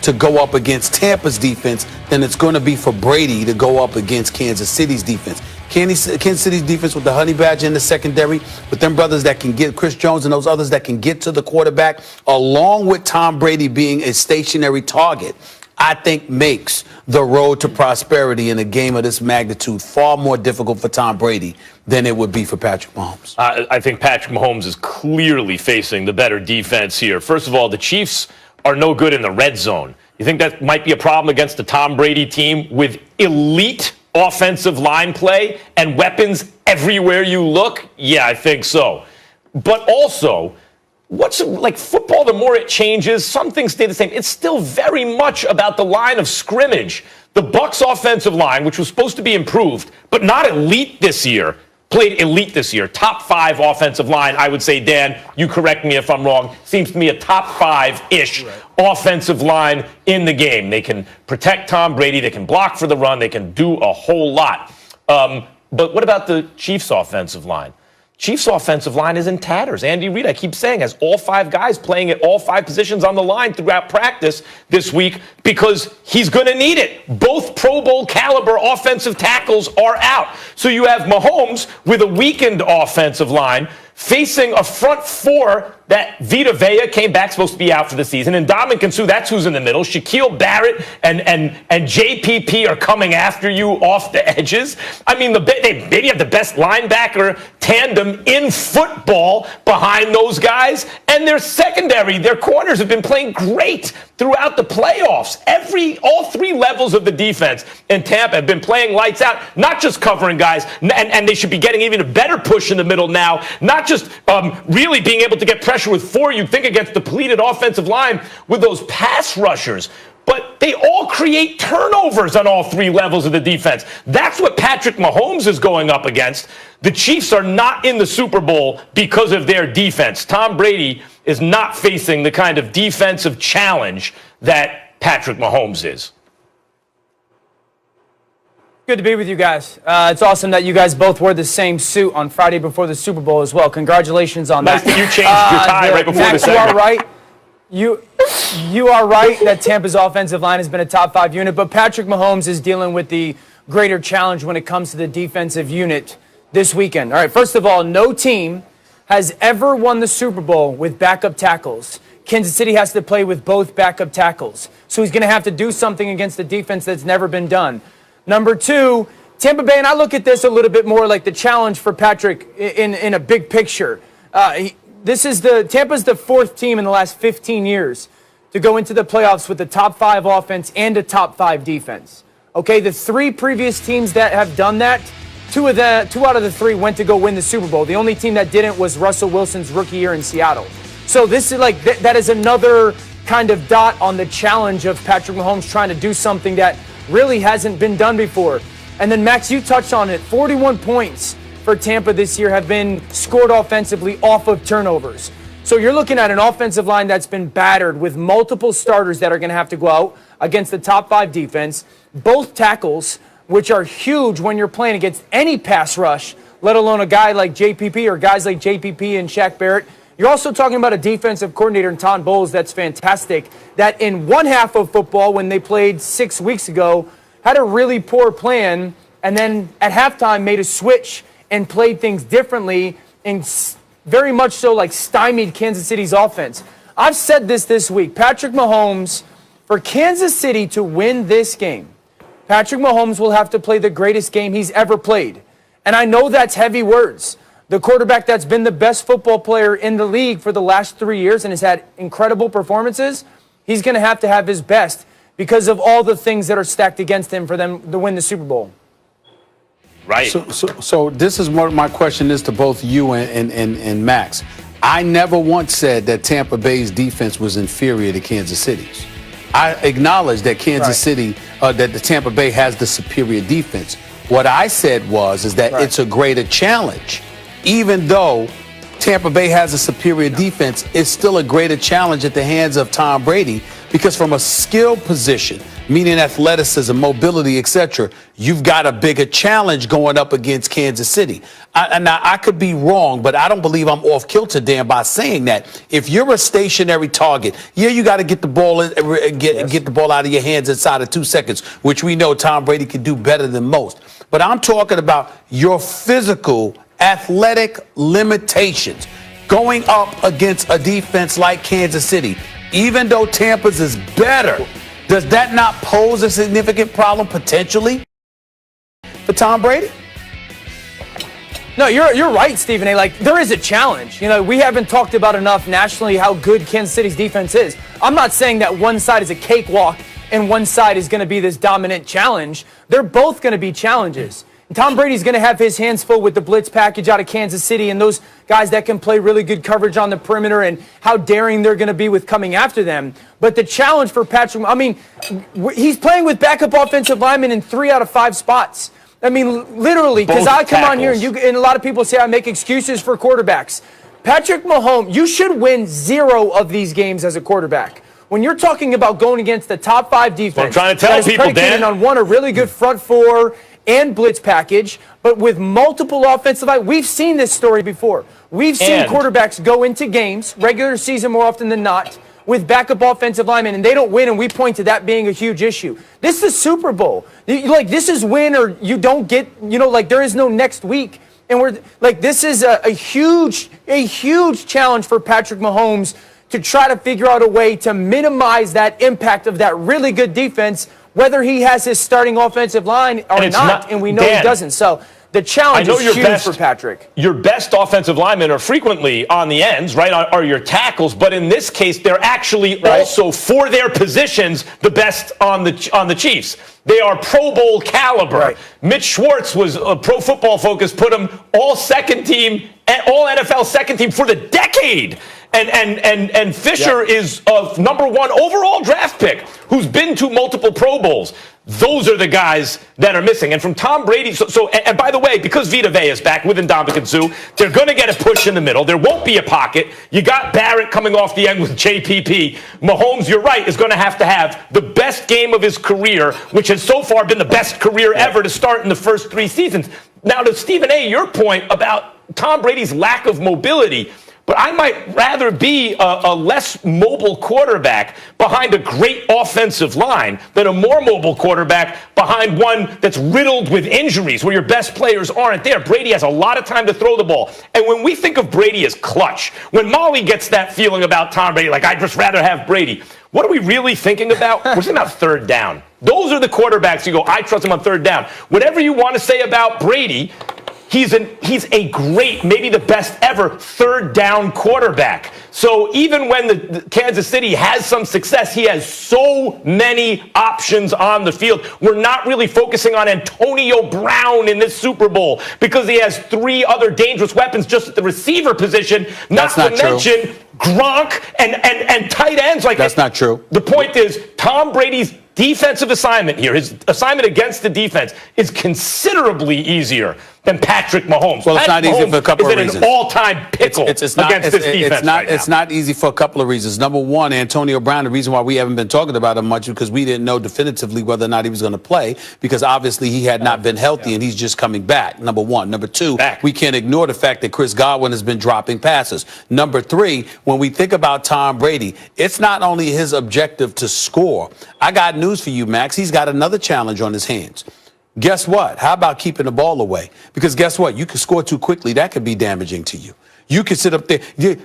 to go up against Tampa's defense than it's going to be for Brady to go up against Kansas City's defense. Kansas City's defense with the Honey Badger in the secondary, with them brothers that can get Chris Jones and those others that can get to the quarterback, along with Tom Brady being a stationary target, I think makes the road to prosperity in a game of this magnitude far more difficult for Tom Brady than it would be for Patrick Mahomes. I think Patrick Mahomes is clearly facing the better defense here. First of all, the Chiefs are no good in the red zone. You think that might be a problem against the Tom Brady team with elite offensive line play and weapons everywhere you look? Yeah, I think so. But also, what's like football, the more it changes, some things stay the same. It's still very much about the line of scrimmage. The Bucs offensive line, which was supposed to be improved, but not elite this year, played elite this year. Top 5 offensive line, I would say, Dan, you correct me if I'm wrong, seems to me a top 5-ish offensive line in the game. They can protect Tom Brady, they can block for the run, they can do a whole lot. But what about the Chiefs offensive line? Chiefs offensive line is in tatters. Andy Reid, I keep saying, has all 5 guys playing at all 5 positions on the line throughout practice this week because he's going to need it. Both Pro Bowl caliber offensive tackles are out. So you have Mahomes with a weakened offensive line facing a front 4 that Vita Vea came back, supposed to be out for the season, and Ndamukong Suh, that's who's in the middle. Shaquille Barrett and JPP are coming after you off the edges. I mean, they maybe have the best linebacker tandem in football behind those guys, and their secondary, their corners have been playing great throughout the playoffs. All 3 levels of the defense in Tampa have been playing lights out, not just covering guys, and they should be getting even a better push in the middle now, not just really being able to get pressure with 4, you'd think, against depleted offensive line with those pass rushers. But they all create turnovers on all 3 levels of the defense. That's what Patrick Mahomes is going up against. The Chiefs are not in the Super Bowl because of their defense. Tom Brady is not facing the kind of defensive challenge that Patrick Mahomes is. Good to be with you guys. It's awesome that you guys both wore the same suit on Friday before the Super Bowl as well. Congratulations on that. Nice that you changed your tie right before the segment. You are right. You are right that Tampa's offensive line has been a top 5 unit, but Patrick Mahomes is dealing with the greater challenge when it comes to the defensive unit this weekend. All right, first of all, no team has ever won the Super Bowl with backup tackles. Kansas City has to play with both backup tackles. So he's going to have to do something against a defense that's never been done. Number 2, Tampa Bay, and I look at this a little bit more like the challenge for Patrick in a big picture. Tampa's the 4th team in the last 15 years to go into the playoffs with a top 5 offense and a top 5 defense. Okay, the 3 previous teams that have done that, 2 out of the 3 went to go win the Super Bowl. The only team that didn't was Russell Wilson's rookie year in Seattle. So this is like that is another kind of dot on the challenge of Patrick Mahomes trying to do something that really hasn't been done before. And then, Max, you touched on it. 41 points for Tampa this year have been scored offensively off of turnovers. So you're looking at an offensive line that's been battered with multiple starters that are going to have to go out against the top 5 defense. Both tackles, which are huge when you're playing against any pass rush, let alone a guy like JPP or guys like JPP and Shaq Barrett. You're also talking about a defensive coordinator in Todd Bowles that's fantastic, that in one half of football, when they played 6 weeks ago, had a really poor plan, and then at halftime made a switch and played things differently and very much so like stymied Kansas City's offense. I've said this week. Patrick Mahomes, for Kansas City to win this game, Patrick Mahomes will have to play the greatest game he's ever played. And I know that's heavy words. The quarterback that's been the best football player in the league for the last 3 years and has had incredible performances, he's going to have his best because of all the things that are stacked against him for them to win the Super Bowl. Right. So this is what my question is to both you and Max. I never once said that Tampa Bay's defense was inferior to Kansas City's. I acknowledge that Kansas City, that the Tampa Bay has the superior defense. What I said is that it's a greater challenge. Even though Tampa Bay has a superior defense, it's still a greater challenge at the hands of Tom Brady because from a skill position, meaning athleticism, mobility, etc., you've got a bigger challenge going up against Kansas City. Now, I could be wrong, but I don't believe I'm off kilter, Dan, by saying that. If you're a stationary target, yeah, you got to get the ball get the ball out of your hands inside of 2 seconds, which we know Tom Brady can do better than most. But I'm talking about your physical, athletic limitations going up against a defense like Kansas City. Even though Tampa's is better, does that not pose a significant problem potentially for Tom Brady? No, you're right, Stephen A. Like, there is a challenge. You know, we haven't talked about enough nationally how good Kansas City's defense is. I'm not saying that one side is a cakewalk and one side is going to be this dominant challenge. They're both going to be challenges. And Tom Brady's going to have his hands full with the blitz package out of Kansas City and those guys that can play really good coverage on the perimeter and how daring they're going to be with coming after them. But the challenge for Patrick, I mean, he's playing with backup offensive linemen in 3 out of 5 spots. I mean, literally, because I come on here and a lot of people say I make excuses for quarterbacks. Patrick Mahomes, you should win 0 of these games as a quarterback. When you're talking about going against the top 5 defense, well, I'm trying to tell people, Dan, on one, a really good front 4 and blitz package, but with multiple offensive line. We've seen this story before. We've seen quarterbacks go into games, regular season more often than not, with backup offensive linemen, and they don't win, and we point to that being a huge issue. This is Super Bowl. Like, this is win or you don't get, you know, like, there is no next week. And we're, like, this is a huge challenge for Patrick Mahomes to try to figure out a way to minimize that impact of that really good defense, whether he has his starting offensive line or not, and we know Dan, he doesn't. So the challenge is huge for Patrick. Your best offensive linemen are frequently on the ends, right, are your tackles, but in this case, they're actually also, for their positions, the best on the Chiefs. They are Pro Bowl caliber. Right. Mitch Schwartz was a Pro Football Focus, put him all second team, all NFL second team for the decade. And Fisher is a #1 overall draft pick who's been to multiple Pro Bowls. Those are the guys that are missing. And from Tom Brady, and by the way, because Vita Vea is back with Ndamukong Suh, they're going to get a push in the middle. There won't be a pocket. You got Barrett coming off the end with JPP. Mahomes, you're right, is going to have the best game of his career, which has so far been the best career ever to start in the first 3 seasons. Now, to Stephen A., your point about Tom Brady's lack of mobility, but I might rather be a less mobile quarterback behind a great offensive line than a more mobile quarterback behind one that's riddled with injuries where your best players aren't there. Brady has a lot of time to throw the ball. And when we think of Brady as clutch, when Molly gets that feeling about Tom Brady, like, I'd just rather have Brady, what are we really thinking about? We're thinking about third down. Those are the quarterbacks you go, I trust him on third down. Whatever you want to say about Brady, he's a great, maybe the best ever third down quarterback. So even when the Kansas City has some success, he has so many options on the field. We're not really focusing on Antonio Brown in this Super Bowl because he has 3 other dangerous weapons just at the receiver position, not to mention Gronk and tight ends. Like, that's not true. The point is, Tom Brady's defensive assignment here, his assignment against the defense, is considerably easier than Patrick Mahomes. Well, it's not easy for a couple of reasons. It's an all-time pickle against this defense right now. It's not easy for a couple of reasons. Number one, Antonio Brown, the reason why we haven't been talking about him much is because we didn't know definitively whether or not he was going to play, because obviously he had not been healthy and he's just coming back, number one. Number two, we can't ignore the fact that Chris Godwin has been dropping passes. Number three, when we think about Tom Brady, it's not only his objective to score. I got news for you, Max. He's got another challenge on his hands. Guess what? How about keeping the ball away? Because guess what? You can score too quickly. That could be damaging to you. You can sit up there.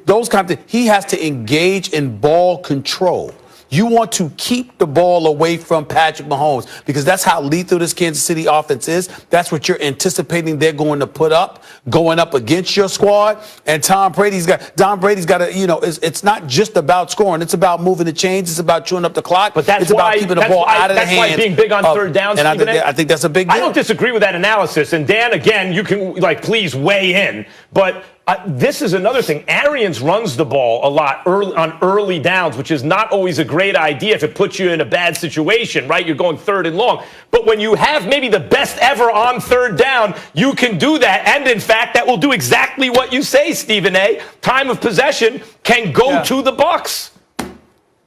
Those kind of things. He has to engage in ball control. You want to keep the ball away from Patrick Mahomes because that's how lethal this Kansas City offense is. That's what you're anticipating they're going to put up, going up against your squad. And Tom Brady's got to, it's not just about scoring. It's about moving the chains. It's about chewing up the clock. But that's about keeping the ball out of the hands. That's why being big on third down, and I think that's a big deal. I don't disagree with that analysis. And Dan, again, you can please weigh in. But this is another thing. Arians runs the ball a lot on early downs, which is not always a great idea if it puts you in a bad situation, right? You're going third and long. But when you have maybe the best ever on third down, you can do that. And, in fact, that will do exactly what you say, Stephen A. Time of possession can go to the Bucs.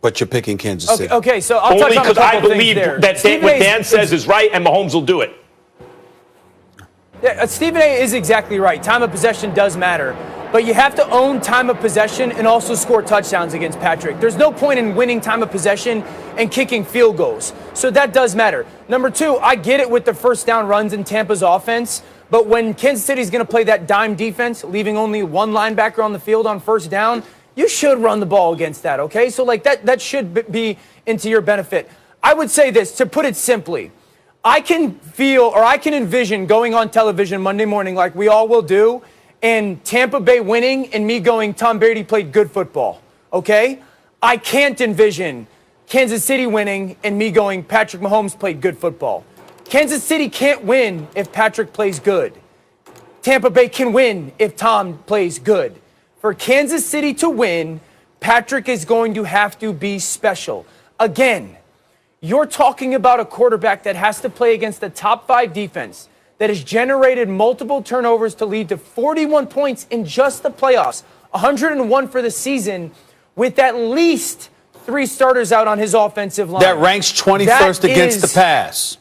But you're picking Kansas City. Okay, so I'll Only touch on a because I couple believe things there. that what Dan says is right, and Mahomes will do it. Yeah, Stephen A. is exactly right. Time of possession does matter. But you have to own time of possession and also score touchdowns against Patrick. There's no point in winning time of possession and kicking field goals. So that does matter. Number two, I get it with the first down runs in Tampa's offense. But when Kansas City's going to play that dime defense, leaving only one linebacker on the field on first down, you should run the ball against that, okay? So, like, that should be into your benefit. I would say this, to put it simply. I can feel or I can envision going on television Monday morning like we all will do and Tampa Bay winning and me going, Tom Brady played good football, okay? I can't envision Kansas City winning and me going, Patrick Mahomes played good football. Kansas City can't win if Patrick plays good. Tampa Bay can win if Tom plays good. For Kansas City to win, Patrick is going to have to be special. Again, you're talking about a quarterback that has to play against the top 5 defense that has generated multiple turnovers to lead to 41 points in just the playoffs, 101 for the season, with at least 3 starters out on his offensive line. That ranks 21st against the pass.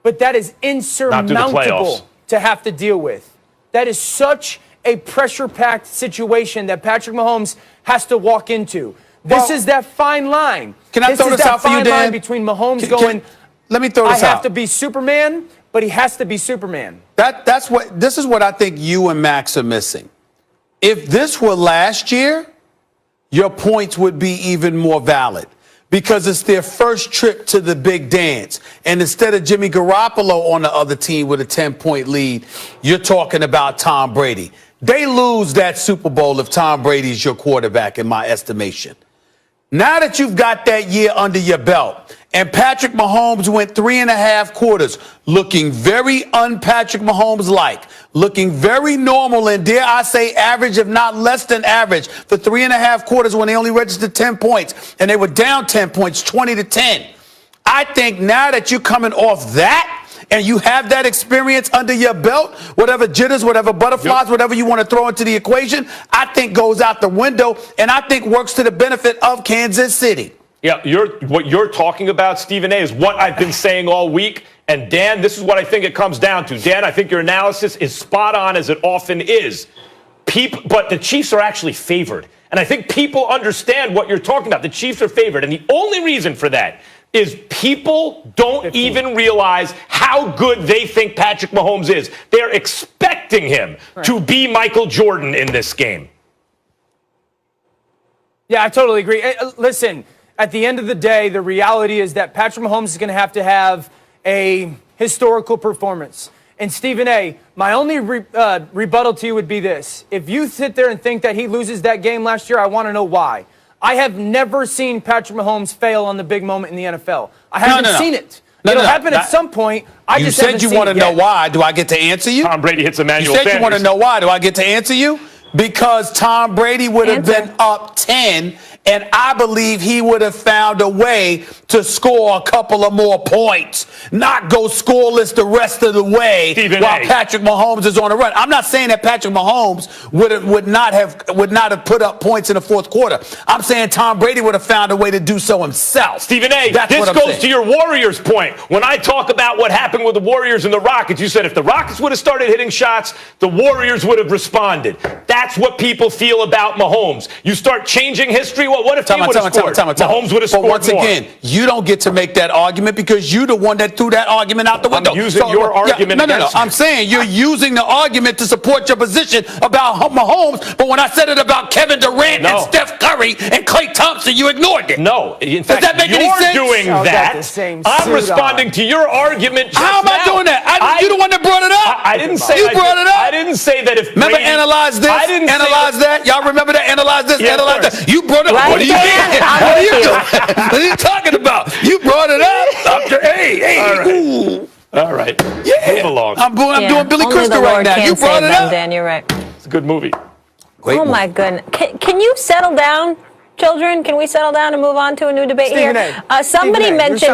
But that is insurmountable to have to deal with. That is such a pressure-packed situation that Patrick Mahomes has to walk into. This is that fine line. Can I throw this out for you, Dan? This is that fine line between Mahomes going, let me throw this out. I have to be Superman, but he has to be Superman. This is what I think you and Max are missing. If this were last year, your points would be even more valid because it's their first trip to the big dance. And instead of Jimmy Garoppolo on the other team with a 10-point lead, you're talking about Tom Brady. They lose that Super Bowl if Tom Brady's your quarterback, in my estimation. Now that you've got that year under your belt, and Patrick Mahomes went 3.5 quarters looking very un-Patrick Mahomes-like, looking very normal and, dare I say, average, if not less than average, for 3.5 quarters when they only registered 10 points, and they were down 10 points, 20-10. I think now that you're coming off that, and you have that experience under your belt, whatever jitters, whatever butterflies, whatever you want to throw into the equation, I think goes out the window and I think works to the benefit of Kansas City. Yeah, what you're talking about, Stephen A., is what I've been saying all week. And, Dan, this is what I think it comes down to. Dan, I think your analysis is spot on, as it often is. But the Chiefs are actually favored. And I think people understand what you're talking about. The Chiefs are favored. And the only reason for that is people don't even realize how good they think Patrick Mahomes is. They're expecting him to be Michael Jordan in this game. Yeah, I totally agree. Listen, at the end of the day, the reality is that Patrick Mahomes is going to have a historical performance. And Stephen A., my only rebuttal to you would be this. If you sit there and think that he loses that game last year, I want to know why. I have never seen Patrick Mahomes fail on the big moment in the NFL. I haven't seen it. It'll happen at some point. You said you want to know why. Do I get to answer you? Tom Brady hits Emmanuel Sanders. You said you want to know why. Do I get to answer you? Because Tom Brady would have been up 10, and I believe he would have found a way to score a couple of more points, not go scoreless the rest of the way while Patrick Mahomes is on the run. I'm not saying that Patrick Mahomes would not have put up points in the fourth quarter. I'm saying Tom Brady would have found a way to do so himself. Stephen A., this goes to your Warriors point. When I talk about what happened with the Warriors and the Rockets, you said if the Rockets would have started hitting shots, the Warriors would have responded. That's what people feel about Mahomes. You start changing history. Well, what if he would have scored? Mahomes would have scored more. But once again, you don't get to make that argument because you're the one that threw that argument out the window. I'm using your argument. No. I'm saying you're using the argument to support your position about Mahomes, but when I said it about Kevin Durant and Steph Curry and Klay Thompson, you ignored it. No. In fact, does that make any sense? You're doing that. I'm responding to your argument just How am I doing that? You're the one that brought it up. I didn't say you brought it up. I didn't say that if Remember, analyze this. I didn't analyze that. Y'all remember that? Analyze this. Analyze that. You brought it up. Right, What are you doing? What are you doing? What are you talking about? You brought it up. Hey. All right. Yeah. Move along. I'm doing Billy Only Crystal the right Lord now. can You brought save it them, up. Dan, you're right. It's a good movie. Great Oh, movie. my goodness. Can you settle down, children? Can we settle down and move on to a new debate Stephen here? A. Somebody Stephen A. mentioned